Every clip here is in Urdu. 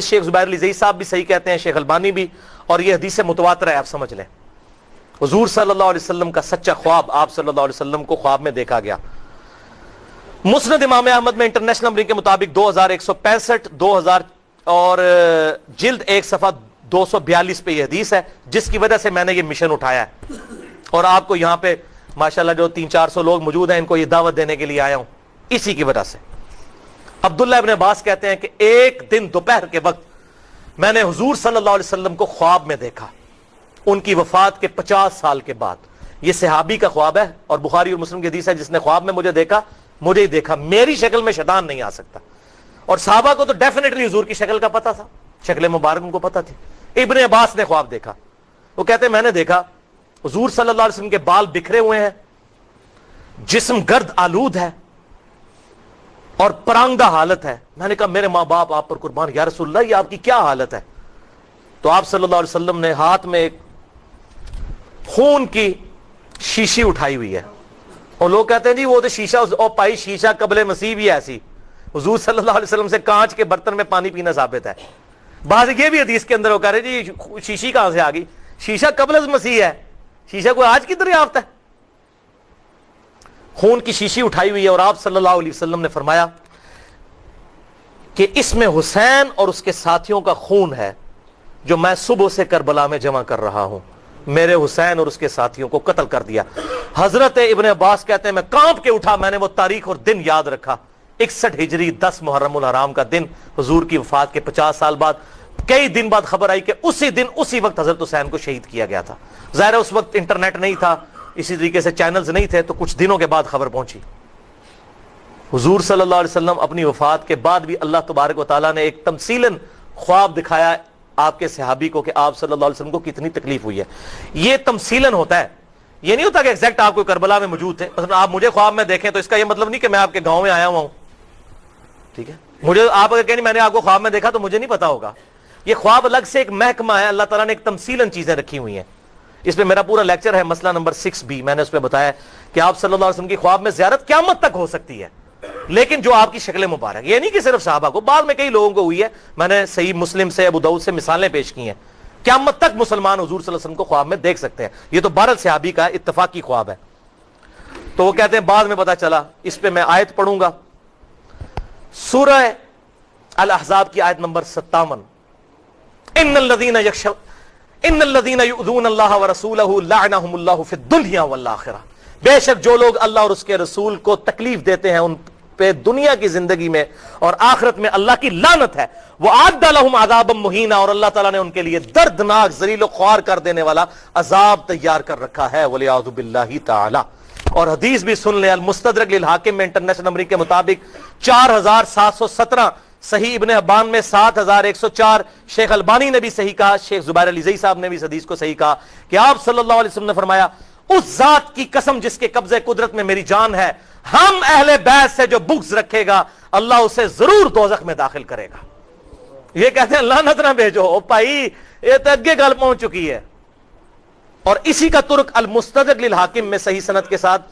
حدیث شیخ زبیر علی صاحب بھی صحیح کہتے ہیں, شیخ البانی بھی, اور یہ حدیث متواتر ہے, آپ سمجھ لیں. حضور صلی اللہ علیہ وسلم کا سچا خواب, آپ صلی اللہ علیہ وسلم کو خواب میں دیکھا گیا. مسند امام احمد میں انٹرنیشنل نمبرنگ کے مطابق 2165 2000 اور جلد 1 صفحہ 242 پہ یہ حدیث ہے, جس کی وجہ سے میں نے یہ مشن اٹھایا ہے, اور آپ کو یہاں پہ ماشاءاللہ جو 300-400 لوگ موجود ہیں, ان کو یہ دعوت دینے کے لیے آیا ہوں اسی کی وجہ سے. عبداللہ ابن عباس کہتے ہیں کہ ایک دن دوپہر کے وقت میں نے حضور صلی اللہ علیہ وسلم کو خواب میں دیکھا, ان کی وفات کے 50 سال کے بعد. یہ صحابی کا خواب ہے, اور بخاری اور مسلم کی حدیث ہے, جس نے خواب میں مجھے دیکھا, مجھے ہی دیکھا, میری شکل میں شیطان نہیں آ سکتا. اور صحابہ کو تو ڈیفینیٹلی حضور کی شکل کا پتہ تھا, شکل مبارک ان کو پتہ تھی. ابن عباس نے خواب دیکھا, وہ کہتے ہیں میں نے دیکھا حضور صلی اللہ علیہ وسلم کے بال بکھرے ہوئے ہیں, جسم گرد آلود ہے, اور پرانگدہ حالت ہے. میں نے کہا میرے ماں باپ آپ پر قربان, یا رسول اللہ یہ آپ کی کیا حالت ہے؟ تو آپ صلی اللہ علیہ وسلم نے ہاتھ میں ایک خون کی شیشی اٹھائی ہوئی ہے, اور لوگ کہتے ہیں جی وہ تو شیشہ, او پائی شیشہ قبل مسیح بھی ایسی. حضور صلی اللہ علیہ وسلم سے کانچ کے برتن میں پانی پینا ثابت ہے. بعض یہ بھی حدیث کے اندر وہ کہہ رہے جی شیشی کہاں سے آ گئی, شیشہ قبل از مسیح ہے, شیشہ کوئی آج کی دریافت ہے. خون کی شیشی اٹھائی ہوئی ہے, اور آپ صلی اللہ علیہ وسلم نے فرمایا کہ اس میں حسین اور اس کے ساتھیوں کا خون ہے جو میں صبح سے کربلا میں جمع کر رہا ہوں. میرے حسین اور اس کے ساتھیوں کو قتل کر دیا. حضرت ابن عباس کہتے ہیں میں کانپ کے اٹھا, میں نے وہ تاریخ اور دن یاد رکھا, 61 ہجری 10 محرم الحرام کا دن, حضور کی وفات کے 50 سال بعد. کئی دن بعد خبر آئی کہ اسی دن اسی وقت حضرت حسین کو شہید کیا گیا تھا. ظاہر ہے اس وقت انٹرنیٹ نہیں تھا, اسی طریقے سے چینلز نہیں تھے, تو کچھ دنوں کے بعد خبر پہنچی. حضور صلی اللہ علیہ وسلم اپنی وفات کے بعد بھی اللہ تبارک و تعالیٰ نے ایک تمثیلاً خواب دکھایا آپ کے صحابی کو کہ آپ صلی اللہ علیہ وسلم کو کتنی تکلیف ہوئی ہے. یہ تمثیلاً ہوتا ہے, یہ نہیں ہوتا کہ ایگزیکٹ آپ کو کربلا میں موجود تھے. مثلا آپ مجھے خواب میں دیکھیں تو اس کا یہ مطلب نہیں کہ میں آپ کے گاؤں میں آیا ہوا ہوں, ٹھیک ہے. مجھے آپ اگر کہیں میں نے آپ کو خواب میں دیکھا تو مجھے نہیں پتا ہوگا. یہ خواب الگ سے ایک محکمہ ہے, اللہ تعالیٰ نے ایک تمثیلاً چیزیں رکھی ہوئی ہیں. اس پہ میرا پورا لیکچر ہے, مسئلہ نمبر 6B, میں نے اس پہ بتایا کہ آپ صلی اللہ علیہ وسلم کی خواب میں زیارت قیامت تک ہو سکتی ہے, لیکن جو آپ کی شکل مبارک, یہ نہیں کہ صرف صحابہ کو, بعد میں کئی لوگوں کو ہوئی ہے. میں نے صحیح مسلم سے, ابو داؤد سے مثالیں پیش کی ہیں. قیامت تک مسلمان حضور صلی اللہ علیہ وسلم کو خواب میں دیکھ سکتے ہیں. یہ تو بہرحال صحابی کا اتفاقی خواب ہے. تو وہ کہتے ہیں بعد میں پتا چلا. اس پہ میں آیت پڑھوں گا, سورہ الاحزاب کی آیت نمبر 57. ان الذین یؤذون اللہ ورسولہ لعنہم اللہ فی الدنیا والآخرہ. بے شک جو لوگ اللہ اور اس کے رسول کو تکلیف دیتے ہیں ان پہ دنیا کی زندگی میں اور آخرت میں اللہ کی لعنت ہے. وَأَعَدَّ لَهُمْ عَذَابًا مُهِينًا, اور اللہ تعالیٰ نے ان کے لیے دردناک ذلیل و خوار کر دینے والا عذاب تیار کر رکھا ہے. وَلِعَوْذُ بِاللَّهِ تَعَالَى. اور حدیث بھی سن لیں, المستدرک للحاکم میں انٹرنیشنل نمبرنگ کے مطابق 4717, صحیح ابن حبان میں 7104, شیخ البانی نے بھی صحیح کہا, شیخ زبیر علی صاحب نے بھی اس حدیث کو صحیح کہا کہ آپ صلی اللہ علیہ وسلم نے فرمایا اس ذات کی قسم جس کے قبضے قدرت میں میری جان ہے, ہم اہل بیت سے جو بغض رکھے گا اللہ اسے ضرور دوزخ میں داخل کرے گا. یہ کہتے ہیں لعنت نہ بھیجو, او بھائی یہ تو اگے گل پہنچ چکی ہے. اور اسی کا ترک المستدرک للحاکم میں صحیح سند کے ساتھ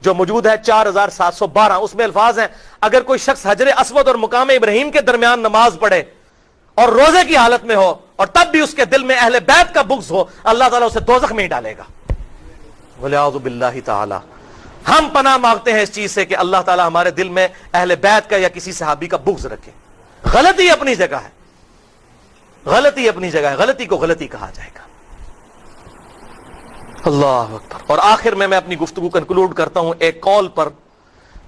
جو موجود ہے 4712, اس میں الفاظ ہیں اگر کوئی شخص حجر اسود اور مقام ابراہیم کے درمیان نماز پڑھے اور روزے کی حالت میں ہو اور تب بھی اس کے دل میں اہل بیت کا بغض ہو, اللہ تعالیٰ اسے دوزخ میں ہی ڈالے گا. وَلِعَوْذُ بِاللَّهِ تَعَالَى. ہم پناہ مانگتے ہیں اس چیز سے کہ اللہ تعالیٰ ہمارے دل میں اہل بیت کا یا کسی صحابی کا بغض رکھے. غلطی اپنی جگہ ہے, غلطی اپنی جگہ ہے, غلطی کو غلطی کہا جائے گا. اللہ اکبر. اور آخر میں اپنی گفتگو کنکلوڈ کرتا ہوں ایک قول پر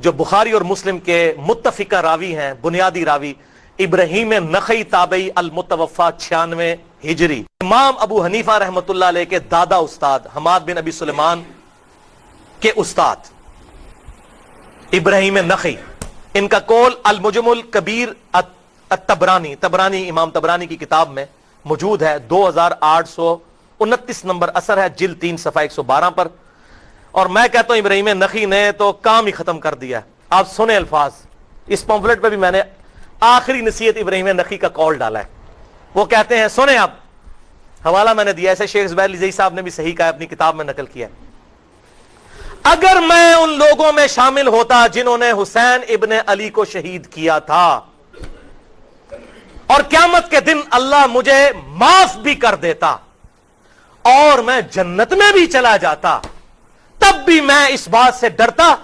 جو بخاری اور مسلم کے متفقہ راوی ہیں, بنیادی راوی ابراہیم نخعی تابعی المتوفا 96 ہجری, امام ابو حنیفہ رحمۃ اللہ علیہ کے دادا استاد حماد بن ابی سلیمان کے استاد ابراہیم نخعی, ان کا قول المجم الکبیر الطبرانی, طبرانی امام طبرانی کی کتاب میں موجود ہے, 2829 نمبر اثر ہے, جلد 3 صفحہ 112 پر. اور میں کہتا ہوں ابراہیم نخعی نے تو کام ہی ختم کر دیا. آپ سنیں الفاظ, اس پمفلٹ پہ بھی میں نے آخری نصیحت ابراہیم نخعی کا قول ڈالا ہے. وہ کہتے ہیں, سنیں آپ, حوالہ میں نے دیا, ایسے شیخ زبیر علی صاحب نے بھی صحیح کہا, اپنی کتاب میں نقل کیا. اگر میں ان لوگوں میں شامل ہوتا جنہوں نے حسین ابن علی کو شہید کیا تھا اور قیامت کے دن اللہ مجھے معاف بھی کر دیتا اور میں جنت میں بھی چلا جاتا، تب بھی میں اس بات سے ڈرتا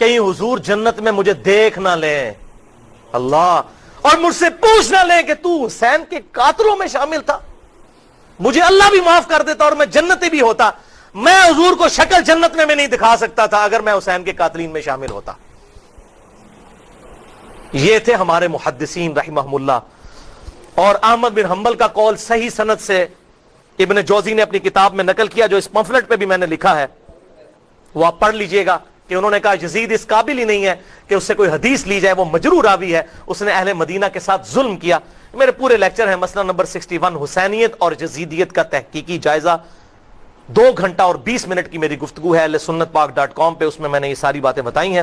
کہیں حضور جنت میں مجھے دیکھ نہ لیں اللہ، اور مجھ سے پوچھ نہ لیں کہ تو حسین کے قاتلوں میں شامل تھا۔ مجھے اللہ بھی معاف کر دیتا اور میں جنتی بھی ہوتا، میں حضور کو شکل جنت میں نہیں دکھا سکتا تھا اگر میں حسین کے قاتلین میں شامل ہوتا۔ یہ تھے ہمارے محدثین رحمہم اللہ۔ اور احمد بن حنبل کا قول صحیح سند سے ابن جوزی نے اپنی کتاب میں نقل کیا، جو اس پمفلٹ پہ بھی میں نے لکھا ہے، وہ آپ پڑھ لیجئے گا، کہ انہوں نے کہا یزید اس قابل ہی نہیں ہے کہ اس سے کوئی حدیث لی جائے، وہ مجروح راوی ہے، اس نے اہل مدینہ کے ساتھ ظلم کیا۔ میرے پورے لیکچر ہیں، مسئلہ نمبر 61 حسینیت اور یزیدیت کا تحقیقی جائزہ، 2 گھنٹہ اور 20 منٹ کی میری گفتگو ہے اہلسنتپاک.com پہ، اس میں نے یہ ساری باتیں بتائی ہیں۔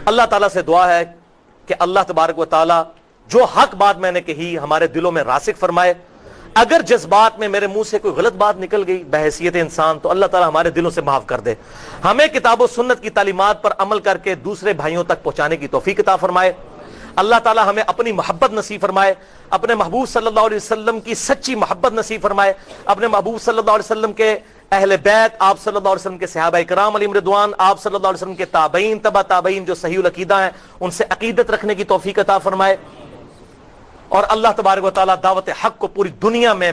اللہ تعالیٰ سے دعا ہے کہ اللہ تبارک و تعالیٰ جو حق بات میں نے کہی ہمارے دلوں میں راسخ فرمائے، اگر جذبات میں میرے منہ سے کوئی غلط بات نکل گئی بحیثیت انسان تو اللہ تعالیٰ ہمارے دلوں سے معاف کر دے، ہمیں کتاب و سنت کی تعلیمات پر عمل کر کے دوسرے بھائیوں تک پہنچانے کی توفیق عطا فرمائے۔ اللہ تعالیٰ ہمیں اپنی محبت نصیب فرمائے، اپنے محبوب صلی اللہ علیہ وسلم کی سچی محبت نصیب فرمائے، اپنے محبوب صلی اللہ علیہ وسلم کے اہل بیت، آپ صلی اللہ علیہ وسلم کے صحابہ کرام علیہم رضوان، آپ صلی اللہ علیہ وسلم کے تابعین، تبع تابعین جو صحیح العقیدہ ہیں، ان سے عقیدت رکھنے کی توفیق عطا فرمائے، اور اللہ تبارک و تعالیٰ دعوت حق کو پوری دنیا میں